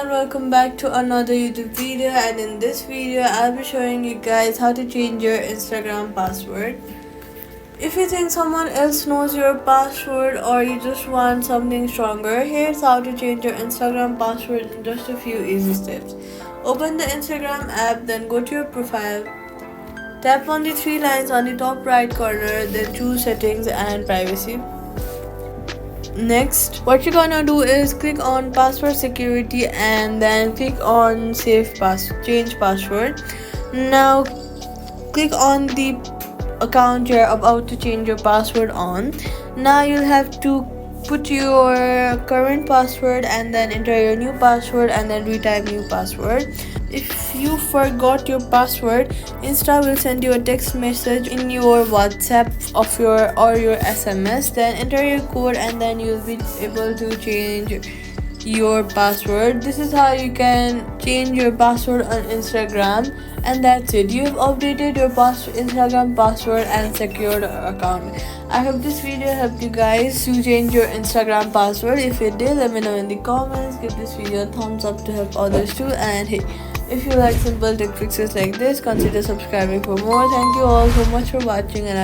everyone, welcome back to another YouTube video, and in this video I'll be showing you guys how to change your Instagram password. If you think someone else knows your password or you just want something stronger, here's how to change your Instagram password in just a few easy steps. Open the Instagram app, then go to your profile. Tap on the three lines on the top right corner, then choose settings and privacy. Next, what you're gonna do is click on password security and then click on change password. Now click on the account you're about to change your password on. Now you'll have to put your current password and then enter your new password and then retype new password. If you forgot your password, Insta will send you a text message in your WhatsApp of your SMS. Then enter your code and then you'll be able to change your password. This is how you can change your password on Instagram, and that's it. You've updated your Instagram password and secured your account. I hope this video helped you guys to change your Instagram password. If it did, let me know in the comments. Give this video a thumbs up to help others too, and hey, if you like simple tech fixes like this, consider subscribing for more. Thank you all so much for watching, and